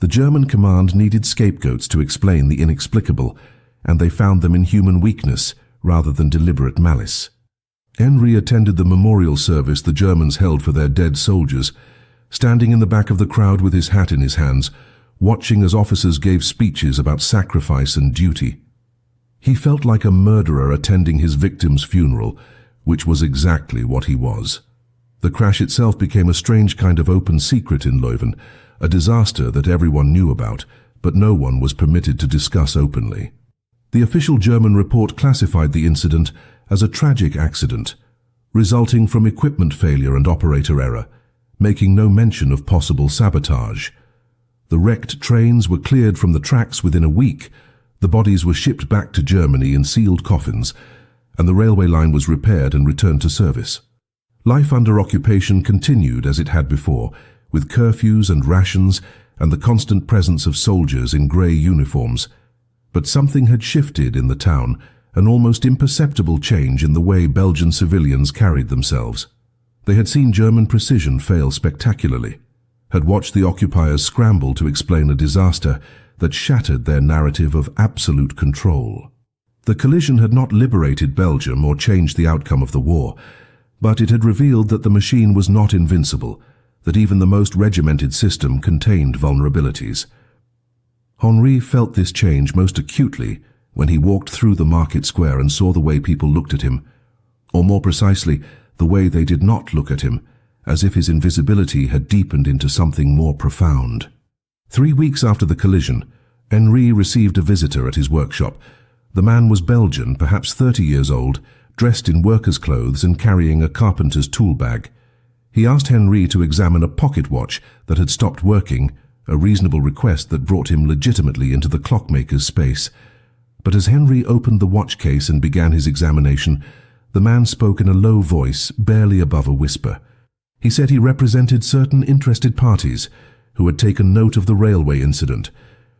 The German command needed scapegoats to explain the inexplicable, and they found them in human weakness rather than deliberate malice. Henri attended the memorial service the Germans held for their dead soldiers, standing in the back of the crowd with his hat in his hands, watching as officers gave speeches about sacrifice and duty. He felt like a murderer attending his victim's funeral, which was exactly what he was. The crash itself became a strange kind of open secret in Leuven, a disaster that everyone knew about, but no one was permitted to discuss openly. The official German report classified the incident as a tragic accident, resulting from equipment failure and operator error, making no mention of possible sabotage. The wrecked trains were cleared from the tracks within a week, the bodies were shipped back to Germany in sealed coffins, and the railway line was repaired and returned to service. Life under occupation continued as it had before, with curfews and rations and the constant presence of soldiers in grey uniforms. But something had shifted in the town, an almost imperceptible change in the way Belgian civilians carried themselves. They had seen German precision fail spectacularly, had watched the occupiers scramble to explain a disaster that shattered their narrative of absolute control. The collision had not liberated Belgium or changed the outcome of the war, but it had revealed that the machine was not invincible, that even the most regimented system contained vulnerabilities. Henri felt this change most acutely when he walked through the market square and saw the way people looked at him, or more precisely, the way they did not look at him, as if his invisibility had deepened into something more profound. 3 weeks after the collision, Henri received a visitor at his workshop. The man was Belgian, perhaps 30 years old, dressed in worker's clothes and carrying a carpenter's tool bag. He asked Henri to examine a pocket watch that had stopped working, a reasonable request that brought him legitimately into the clockmaker's space. But as Henri opened the watch case and began his examination, the man spoke in a low voice, barely above a whisper. He said he represented certain interested parties who had taken note of the railway incident,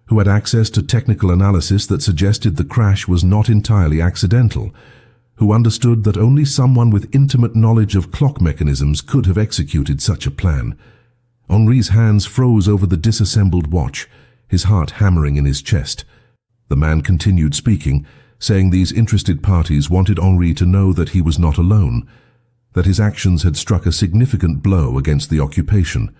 who had access to technical analysis that suggested the crash was not entirely accidental, who understood that only someone with intimate knowledge of clock mechanisms could have executed such a plan. Henri's hands froze over the disassembled watch, his heart hammering in his chest. The man continued speaking, saying these interested parties wanted Henri to know that he was not alone, that his actions had struck a significant blow against the occupation,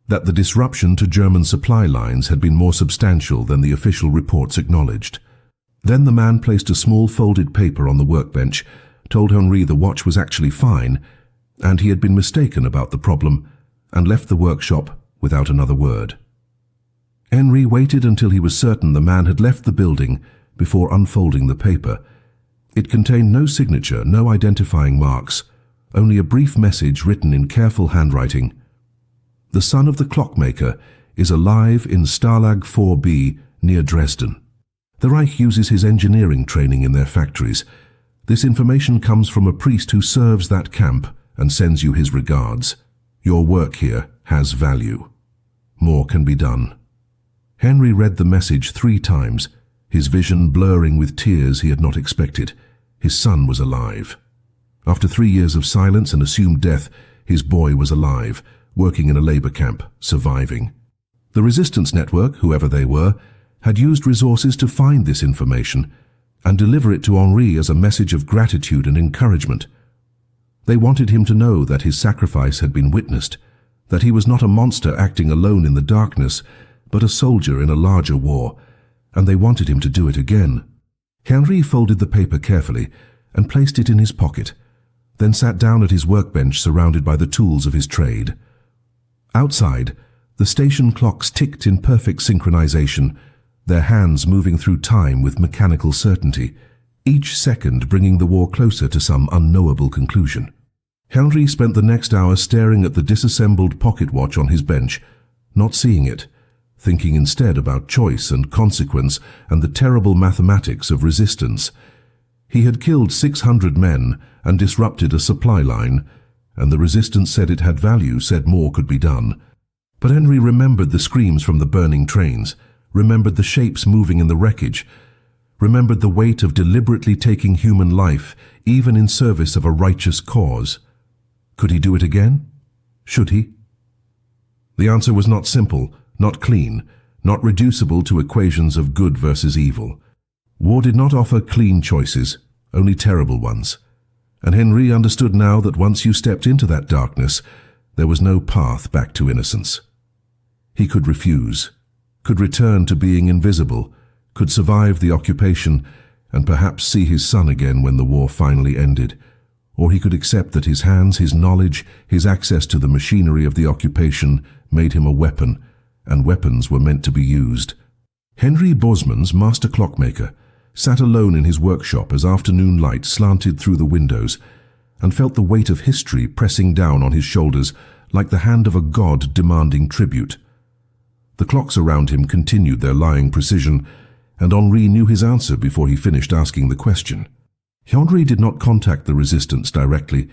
that the disruption to German supply lines had been more substantial than the official reports acknowledged. Then the man placed a small folded paper on the workbench, told Henri the watch was actually fine, and he had been mistaken about the problem, and left the workshop without another word. Henry waited until he was certain the man had left the building before unfolding the paper. It contained no signature, no identifying marks, only a brief message written in careful handwriting. The son of the Clockmaker is alive in Stalag 4B near Dresden. The Reich uses his engineering training in their factories. This information comes from a priest who serves that camp and sends you his regards. Your work here has value. More can be done. Henry read the message 3 times, his vision blurring with tears he had not expected. His son was alive. After 3 years of silence and assumed death, his boy was alive, working in a labor camp, surviving. The resistance network, whoever they were, had used resources to find this information and deliver it to Henri as a message of gratitude and encouragement. They wanted him to know that his sacrifice had been witnessed, that he was not a monster acting alone in the darkness, but a soldier in a larger war, and they wanted him to do it again. Henri folded the paper carefully and placed it in his pocket, then sat down at his workbench surrounded by the tools of his trade. Outside, the station clocks ticked in perfect synchronization, their hands moving through time with mechanical certainty, each second bringing the war closer to some unknowable conclusion. Henri spent the next hour staring at the disassembled pocket watch on his bench, not seeing it, thinking instead about choice and consequence and the terrible mathematics of resistance. He had killed 600 men and disrupted a supply line, and the resistance said it had value, said more could be done. But Henri remembered the screams from the burning trains, remembered the shapes moving in the wreckage, remembered the weight of deliberately taking human life, even in service of a righteous cause. Could he do it again? Should he? The answer was not simple, not clean, not reducible to equations of good versus evil. War did not offer clean choices, only terrible ones. And Henri understood now that once you stepped into that darkness, there was no path back to innocence. He could refuse, could return to being invisible, could survive the occupation and perhaps see his son again when the war finally ended. Or he could accept that his hands, his knowledge, his access to the machinery of the occupation made him a weapon, and weapons were meant to be used. Henry Bosman's master clockmaker sat alone in his workshop as afternoon light slanted through the windows and felt the weight of history pressing down on his shoulders like the hand of a god demanding tribute. The clocks around him continued their lying precision, and Henri knew his answer before he finished asking the question. Henri did not contact the resistance directly,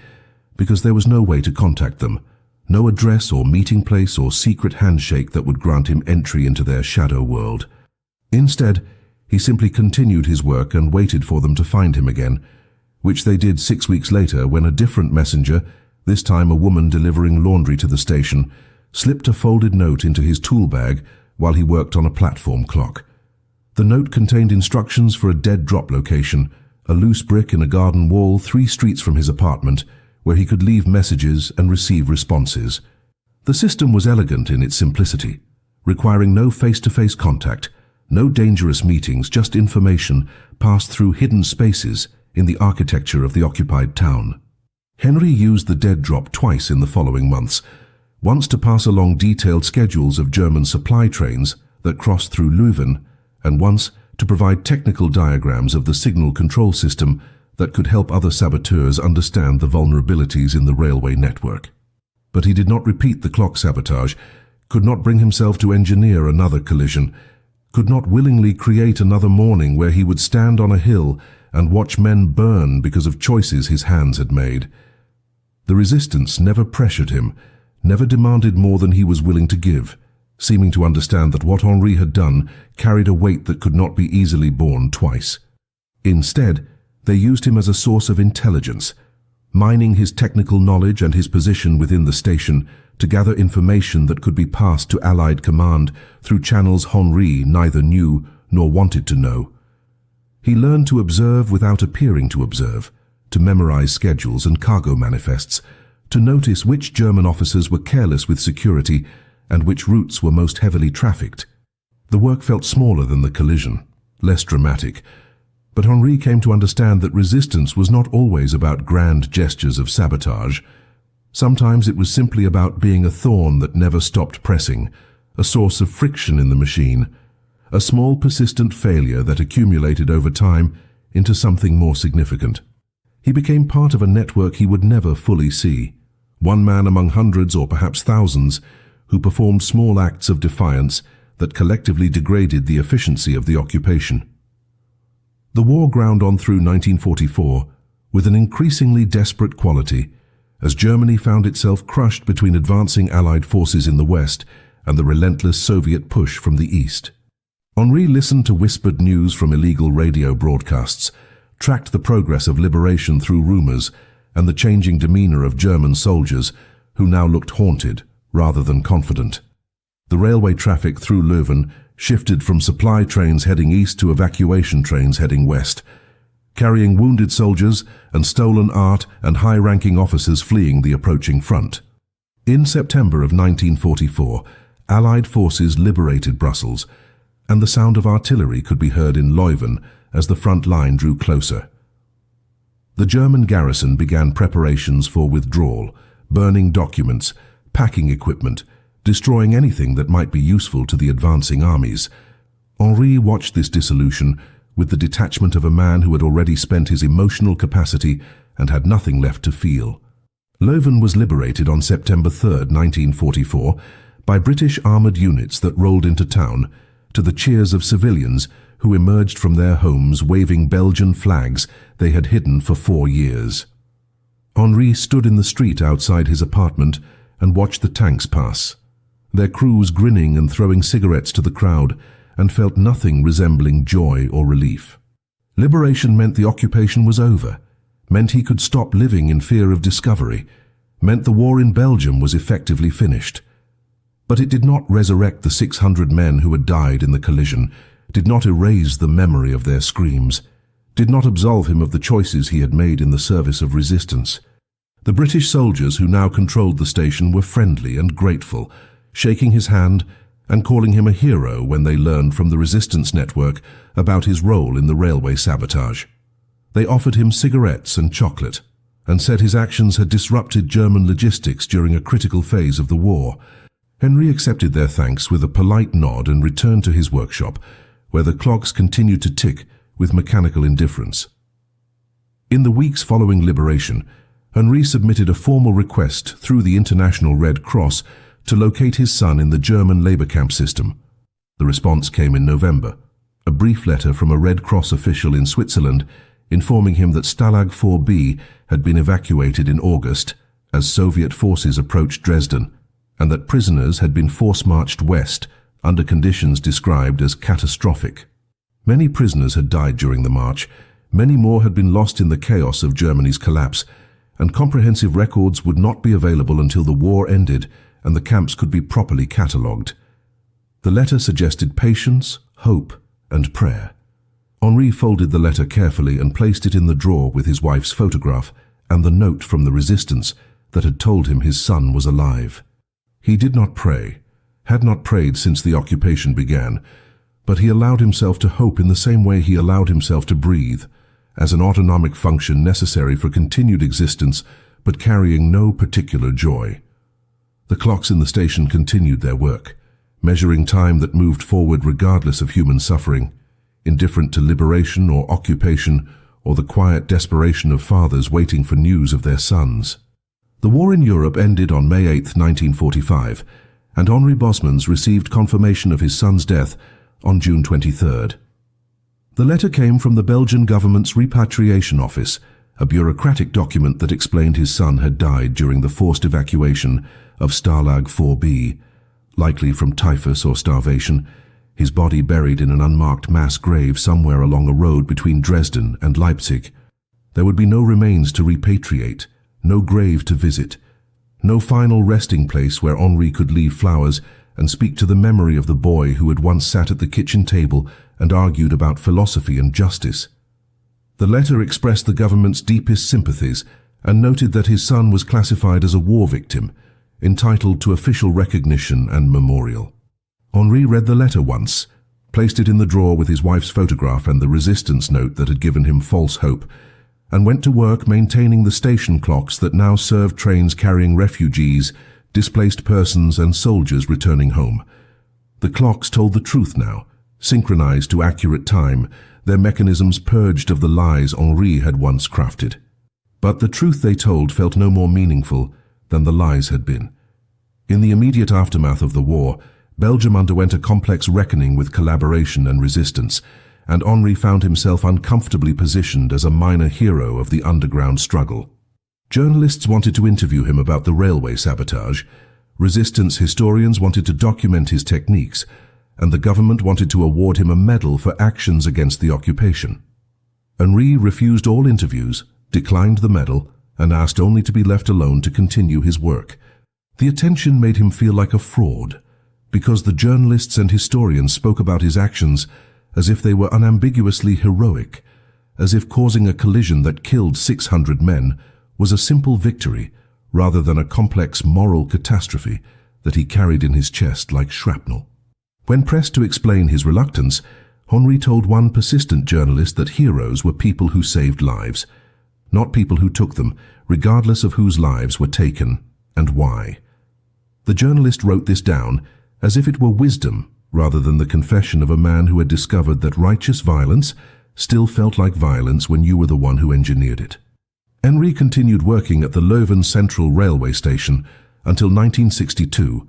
because there was no way to contact them, no address or meeting place or secret handshake that would grant him entry into their shadow world. Instead, he simply continued his work and waited for them to find him again, which they did 6 weeks later when a different messenger, this time a woman delivering laundry to the station, slipped a folded note into his tool bag while he worked on a platform clock. The note contained instructions for a dead drop location, a loose brick in a garden wall 3 streets from his apartment, where he could leave messages and receive responses. The system was elegant in its simplicity, requiring no face-to-face contact, no dangerous meetings, just information passed through hidden spaces in the architecture of the occupied town. Henri used the dead drop twice in the following months, once to pass along detailed schedules of German supply trains that crossed through Leuven, and once to provide technical diagrams of the signal control system that could help other saboteurs understand the vulnerabilities in the railway network. But he did not repeat the clock sabotage, could not bring himself to engineer another collision, could not willingly create another morning where he would stand on a hill and watch men burn because of choices his hands had made. The resistance never pressured him, never demanded more than he was willing to give, seeming to understand that what Henri had done carried a weight that could not be easily borne twice. Instead, they used him as a source of intelligence, mining his technical knowledge and his position within the station to gather information that could be passed to Allied command through channels Henri neither knew nor wanted to know. He learned to observe without appearing to observe, to memorize schedules and cargo manifests, to notice which German officers were careless with security and which routes were most heavily trafficked. The work felt smaller than the collision, less dramatic, but Henri came to understand that resistance was not always about grand gestures of sabotage. Sometimes it was simply about being a thorn that never stopped pressing, a source of friction in the machine, a small persistent failure that accumulated over time into something more significant. He became part of a network he would never fully see, one man among hundreds or perhaps thousands who performed small acts of defiance that collectively degraded the efficiency of the occupation. The war ground on through 1944 with an increasingly desperate quality as Germany found itself crushed between advancing Allied forces in the West and the relentless Soviet push from the East. Henri listened to whispered news from illegal radio broadcasts, tracked the progress of liberation through rumors and the changing demeanor of German soldiers who now looked haunted rather than confident. The railway traffic through Leuven shifted from supply trains heading east to evacuation trains heading west, carrying wounded soldiers and stolen art and high-ranking officers fleeing the approaching front. In September of 1944, Allied forces liberated Brussels, and the sound of artillery could be heard in Leuven as the front line drew closer. The German garrison began preparations for withdrawal, burning documents, packing equipment, destroying anything that might be useful to the advancing armies. Henri watched this dissolution with the detachment of a man who had already spent his emotional capacity and had nothing left to feel. Leuven was liberated on September 3, 1944, by British armoured units that rolled into town, to the cheers of civilians who emerged from their homes waving Belgian flags they had hidden for 4 years. Henri stood in the street outside his apartment and watched the tanks pass, their crews grinning and throwing cigarettes to the crowd, and felt nothing resembling joy or relief. Liberation meant the occupation was over, meant he could stop living in fear of discovery, meant the war in Belgium was effectively finished. But it did not resurrect the 600 men who had died in the collision, did not erase the memory of their screams, did not absolve him of the choices he had made in the service of resistance. The British soldiers who now controlled the station were friendly and grateful, shaking his hand and calling him a hero when they learned from the resistance network about his role in the railway sabotage. They offered him cigarettes and chocolate, and said his actions had disrupted German logistics during a critical phase of the war. Henri accepted their thanks with a polite nod and returned to his workshop, where the clocks continued to tick with mechanical indifference. In the weeks following liberation, Henri submitted a formal request through the International Red Cross to locate his son in the German labor camp system. The response came in November, a brief letter from a Red Cross official in Switzerland informing him that Stalag 4B had been evacuated in August as Soviet forces approached Dresden, and that prisoners had been force-marched west under conditions described as catastrophic. Many prisoners had died during the march, many more had been lost in the chaos of Germany's collapse, and comprehensive records would not be available until the war ended and the camps could be properly catalogued. The letter suggested patience, hope, and prayer. Henri folded the letter carefully and placed it in the drawer with his wife's photograph and the note from the resistance that had told him his son was alive. He did not pray, had not prayed since the occupation began, but he allowed himself to hope in the same way he allowed himself to breathe, as an autonomic function necessary for continued existence but carrying no particular joy. The clocks in the station continued their work, measuring time that moved forward regardless of human suffering, indifferent to liberation or occupation or the quiet desperation of fathers waiting for news of their sons. The war in Europe ended on May 8, 1945, and Henri Bosmans received confirmation of his son's death on June 23rd. The letter came from the Belgian government's repatriation office, a bureaucratic document that explained his son had died during the forced evacuation of Stalag 4B, likely from typhus or starvation, his body buried in an unmarked mass grave somewhere along a road between Dresden and Leipzig. There would be no remains to repatriate, no grave to visit, no final resting place where Henri could leave flowers and speak to the memory of the boy who had once sat at the kitchen table and argued about philosophy and justice. The letter expressed the government's deepest sympathies and noted that his son was classified as a war victim, entitled to official recognition and memorial. Henri read the letter once, placed it in the drawer with his wife's photograph and the resistance note that had given him false hope, and went to work maintaining the station clocks that now served trains carrying refugees, displaced persons and soldiers returning home. The clocks told the truth now, synchronized to accurate time, their mechanisms purged of the lies Henri had once crafted. But the truth they told felt no more meaningful than the lies had been. In the immediate aftermath of the war, Belgium underwent a complex reckoning with collaboration and resistance, and Henri found himself uncomfortably positioned as a minor hero of the underground struggle. Journalists wanted to interview him about the railway sabotage, resistance historians wanted to document his techniques, and the government wanted to award him a medal for actions against the occupation. Henri refused all interviews, declined the medal, and asked only to be left alone to continue his work. The attention made him feel like a fraud, because the journalists and historians spoke about his actions as if they were unambiguously heroic, as if causing a collision that killed 600 men was a simple victory rather than a complex moral catastrophe that he carried in his chest like shrapnel. When pressed to explain his reluctance, Henri told one persistent journalist that heroes were people who saved lives, not people who took them, regardless of whose lives were taken and why. The journalist wrote this down as if it were wisdom rather than the confession of a man who had discovered that righteous violence still felt like violence when you were the one who engineered it. Henri continued working at the Leuven Central Railway Station until 1962,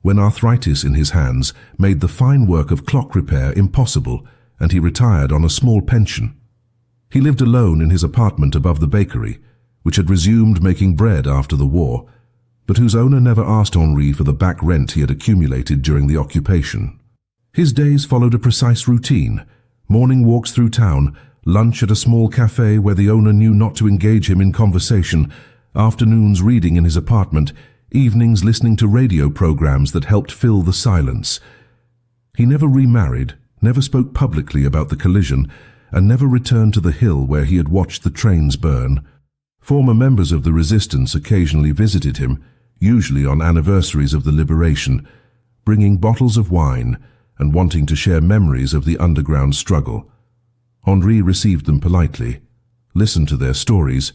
when arthritis in his hands made the fine work of clock repair impossible and he retired on a small pension. He lived alone in his apartment above the bakery, which had resumed making bread after the war, but whose owner never asked Henri for the back rent he had accumulated during the occupation. His days followed a precise routine: morning walks through town, lunch at a small cafe where the owner knew not to engage him in conversation, afternoons reading in his apartment, evenings listening to radio programs that helped fill the silence. He never remarried, never spoke publicly about the collision, and never returned to the hill where he had watched the trains burn. Former members of the resistance occasionally visited him, usually on anniversaries of the liberation, bringing bottles of wine and wanting to share memories of the underground struggle. Henri received them politely, listened to their stories,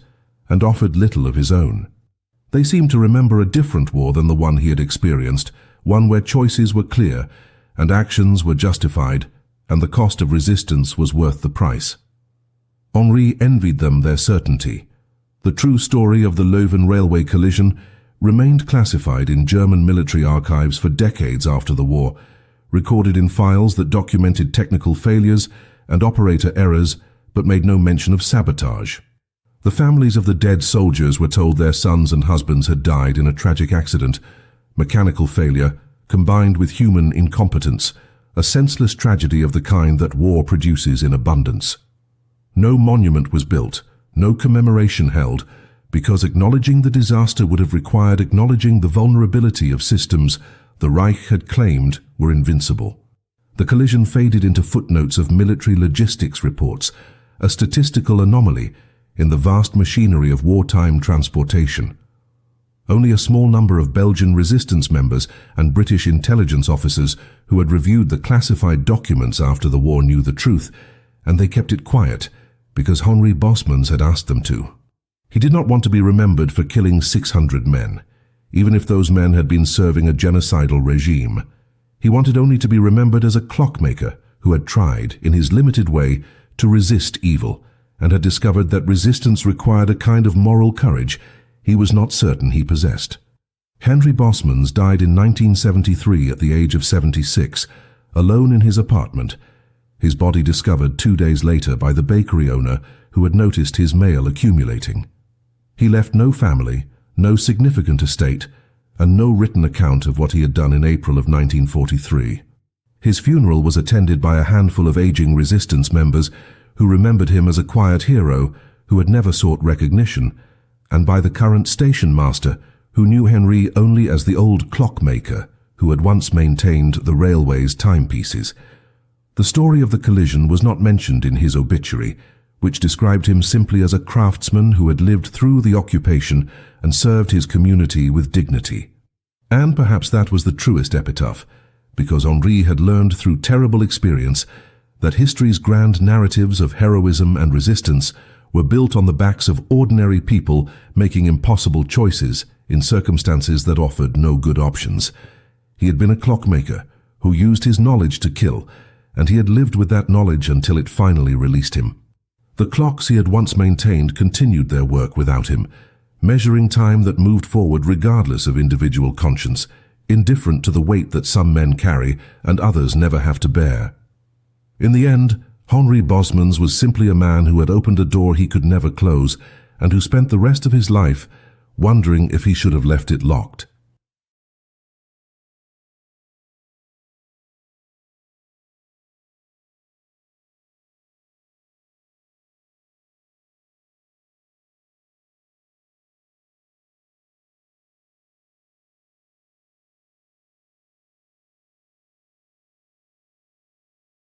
and offered little of his own. They seemed to remember a different war than the one he had experienced, one where choices were clear and actions were justified, and the cost of resistance was worth the price. Henri envied them their certainty. The true story of the Leuven railway collision remained classified in German military archives for decades after the war, recorded in files that documented technical failures and operator errors but made no mention of sabotage. The families of the dead soldiers were told their sons and husbands had died in a tragic accident, mechanical failure combined with human incompetence, a senseless tragedy of the kind that war produces in abundance. No monument was built, no commemoration held, because acknowledging the disaster would have required acknowledging the vulnerability of systems the Reich had claimed were invincible. The collision faded into footnotes of military logistics reports, a statistical anomaly in the vast machinery of wartime transportation. Only a small number of Belgian resistance members and British intelligence officers who had reviewed the classified documents after the war knew the truth, and they kept it quiet because Henri Bosmans had asked them to. He did not want to be remembered for killing 600 men, even if those men had been serving a genocidal regime. He wanted only to be remembered as a clockmaker who had tried, in his limited way, to resist evil, and had discovered that resistance required a kind of moral courage he was not certain he possessed. Henri Bosmans died in 1973 at the age of 76, alone in his apartment, his body discovered 2 days later by the bakery owner who had noticed his mail accumulating. He left no family, no significant estate, and no written account of what he had done in April of 1943. His funeral was attended by a handful of aging resistance members who remembered him as a quiet hero who had never sought recognition, and by the current station master who knew Henri only as the old clockmaker who had once maintained the railway's timepieces. The story of the collision was not mentioned in his obituary, which described him simply as a craftsman who had lived through the occupation and served his community with dignity. And perhaps that was the truest epitaph, because Henri had learned through terrible experience that history's grand narratives of heroism and resistance were built on the backs of ordinary people making impossible choices in circumstances that offered no good options. He had been a clockmaker who used his knowledge to kill, and he had lived with that knowledge until it finally released him. The clocks he had once maintained continued their work without him, measuring time that moved forward regardless of individual conscience, indifferent to the weight that some men carry and others never have to bear. In the end, Henri Bosmans was simply a man who had opened a door he could never close and who spent the rest of his life wondering if he should have left it locked.